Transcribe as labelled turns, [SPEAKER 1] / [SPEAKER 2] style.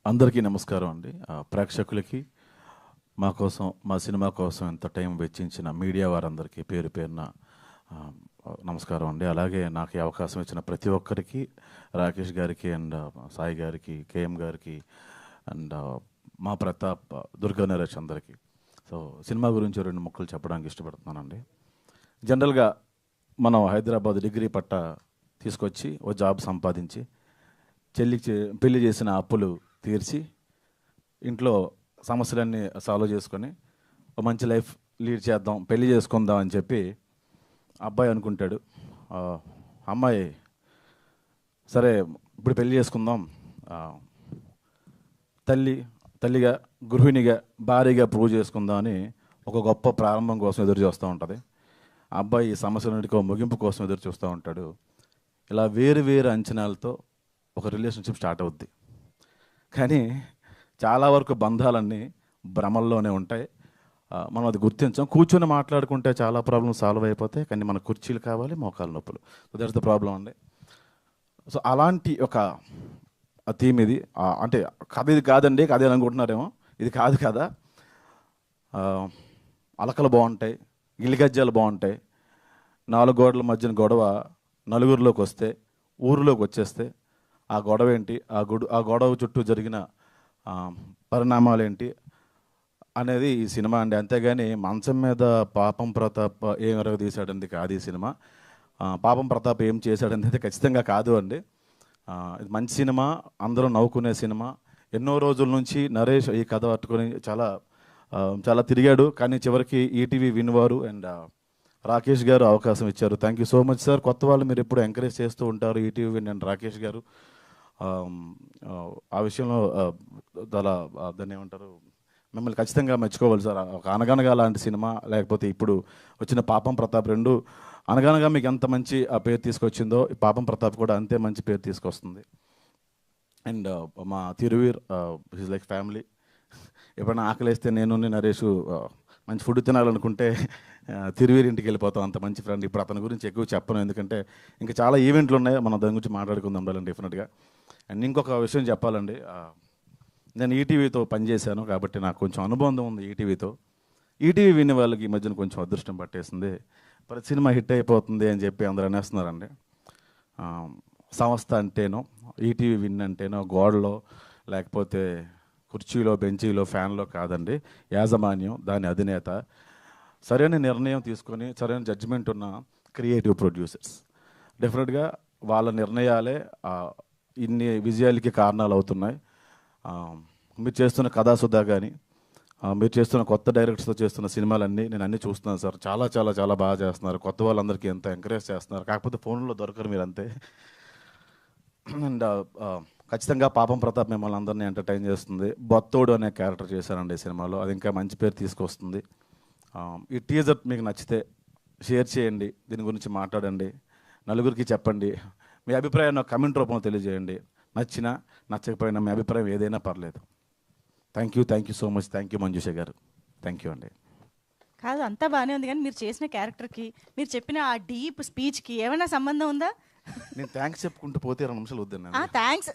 [SPEAKER 1] అందరికీ నమస్కారం అండి. ప్రేక్షకులకి మా కోసం, మా సినిమా కోసం ఎంత టైం వెచ్చించిన మీడియా వారందరికీ పేరు పేరున నమస్కారం అండి. అలాగే నాకు ఈ అవకాశం ఇచ్చిన ప్రతి ఒక్కరికి, రాకేష్ గారికి అండ్ సాయి గారికి, కేఎం గారికి అండ్ మా ప్రతాప్, దుర్గా నరేష్ అందరికీ. సో సినిమా గురించి 2 ముక్కలు చెప్పడానికి ఇష్టపడుతున్నానండి. జనరల్గా మనం హైదరాబాద్ డిగ్రీ పట్టా తీసుకొచ్చి ఓ జాబ్ సంపాదించి చెల్లికి పెళ్లి చేసిన అప్పులు తీర్చి ఇంట్లో సమస్యలన్నీ సాల్వ్ చేసుకొని ఒక మంచి లైఫ్ లీడ్ చేద్దాం, పెళ్లి చేసుకుందాం అని చెప్పి అబ్బాయి అనుకుంటాడు. అమ్మాయి సరే ఇప్పుడు పెళ్లి చేసుకుందాం, తల్లిగా, గృహిణిగా, భార్యగా ప్రూవ్ చేసుకుందాం అని ఒక గొప్ప ప్రారంభం కోసం ఎదురు చూస్తూ ఉంటుంది. ఆ అబ్బాయి ఈ సమస్యలన్నిటికీ ముగింపు కోసం ఎదురు చూస్తూ ఉంటాడు. ఇలా వేరు వేరు అంచనాలతో ఒక రిలేషన్షిప్ స్టార్ట్ అవుద్ది. కానీ చాలా వరకు బంధాలన్నీ భ్రమల్లోనే ఉంటాయి. మనం అది గుర్తించాం. కూర్చొని మాట్లాడుకుంటే చాలా ప్రాబ్లమ్స్ సాల్వ్ అయిపోతాయి. కానీ మన కుర్చీలు కావాలి, మోకాలు నొప్పులు. సో దట్స్ ద ప్రాబ్లం అండి. సో అలాంటి ఒక థీమ్ ఇది. అంటే కథ ఇది కాదండి, కథ అనుకుంటున్నారేమో. ఇది కాదు కదా. అలకలు బాగుంటాయి, గిలిగజ్జాలు బాగుంటాయి. 4 గోడల మధ్యన గొడవ నలుగురిలోకి వస్తే, ఊరిలోకి వచ్చేస్తే ఆ గొడవ ఏంటి, ఆ గొడవ చుట్టూ జరిగిన పరిణామాలు ఏంటి అనేది ఈ సినిమా అండి. అంతేగాని మంచం మీద పాపం ప్రతాప్ ఏం ఎరగదీశాడంది కాదు ఈ సినిమా. పాపం ప్రతాప్ ఏం చేశాడనేది అయితే ఖచ్చితంగా కాదు అండి. ఇది మంచి సినిమా, అందరూ నవ్వుకునే సినిమా. ఎన్నో రోజుల నుంచి నరేష్ ఈ కథ పట్టుకొని చాలా తిరిగాడు. కానీ చివరికి ఈటీవీ విన్వారు అండ్ రాకేష్ గారు అవకాశం ఇచ్చారు. Thank you so much sir. కొత్త వాళ్ళు మీరు ఎప్పుడు ఎంకరేజ్ చేస్తూ ఉంటారు, ఈటీవీ విన్ అండ్ రాకేష్ గారు. ఆ విషయంలో దాన్ని ఏమంటారు, మిమ్మల్ని ఖచ్చితంగా మెచ్చుకోవాలి సార్. ఒక అనగనగా లాంటి సినిమా, లేకపోతే ఇప్పుడు వచ్చిన పాపం ప్రతాప్, 2 అనగనగా మీకు ఎంత మంచి ఆ పేరు తీసుకొచ్చిందో పాపం ప్రతాప్ కూడా అంతే మంచి పేరు తీసుకొస్తుంది. అండ్ మా తిరువీర్ ఈజ్ లైక్ ఫ్యామిలీ. ఎప్పుడైనా ఆకలిస్తే నేను నరేష్ మంచి ఫుడ్ తినాలనుకుంటే తిరువీర్ ఇంటికి వెళ్ళిపోతాం. అంత మంచి ఫ్రెండ్. ఇప్పుడు అతని గురించి ఎక్కువ చెప్పను, ఎందుకంటే ఇంకా చాలా ఈవెంట్లు ఉన్నాయి, మనం దాని గురించి మాట్లాడుకుందాం ఉండాలండి డెఫినెట్గా. అండ్ ఇంకొక విషయం చెప్పాలండి, నేను ఈటీవీతో పనిచేశాను కాబట్టి నాకు కొంచెం అనుబంధం ఉంది ఈటీవీతో. ఈటీవీ వినే వాళ్ళకి ఈ మధ్యన కొంచెం అదృష్టం పట్టేసింది. ప్రతి సినిమా హిట్ అయిపోతుంది అని చెప్పి అందరూ అనేస్తున్నారండి. సంస్థ అంటేనో, ఈటీవీ విన్ అంటేనో గోడలో, లేకపోతే కుర్చీలో, బెంచీలో, ఫ్యాన్లో కాదండి. యాజమాన్యం, దాని అధినేత, సరైన నిర్ణయం తీసుకొని సరైన జడ్జిమెంట్ ఉన్న క్రియేటివ్ ప్రొడ్యూసర్స్. డెఫినెట్గా వాళ్ళ నిర్ణయాలే ఇన్ని విజయాలకి కారణాలు అవుతున్నాయి. మీరు చేస్తున్న కథాసుధా కానీ, మీరు చేస్తున్న కొత్త డైరెక్టర్స్తో చేస్తున్న సినిమాలన్నీ నేను అన్నీ చూస్తున్నాను సార్. చాలా చాలా చాలా బాగా చేస్తున్నారు. కొత్త వాళ్ళందరికీ ఎంత ఎంకరేజ్ చేస్తున్నారు. కాకపోతే ఫోన్లో దొరకరు మీరు అంతే. అండ్ ఖచ్చితంగా పాపం ప్రతాప్ మిమ్మల్ని అందరినీ ఎంటర్టైన్ చేస్తుంది. బొత్తోడు అనే క్యారెక్టర్ చేశారండి ఈ సినిమాలో, అది ఇంకా మంచి పేరు తీసుకొస్తుంది. ఈ టీజర్ మీకు నచ్చితే షేర్ చేయండి, దీని గురించి మాట్లాడండి, నలుగురికి చెప్పండి. మీ అభిప్రాయాన్ని కమెంట్ రూపంలో తెలియజేయండి. నచ్చినా నచ్చకపోయినా మీ అభిప్రాయం ఏదైనా పర్లేదు. Thank you so much. Thank you Manjusha గారు. థ్యాంక్ యూ అండి.
[SPEAKER 2] కాదు, అంతా బాగానే ఉంది, కానీ మీరు చేసిన క్యారెక్టర్కి, మీరు చెప్పిన ఆ డీప్ స్పీచ్కి ఏమైనా సంబంధం ఉందా?
[SPEAKER 1] నేను థ్యాంక్స్ చెప్పుకుంటూ పోతే 2 నిమిషాలు వద్దండి.
[SPEAKER 2] థ్యాంక్స్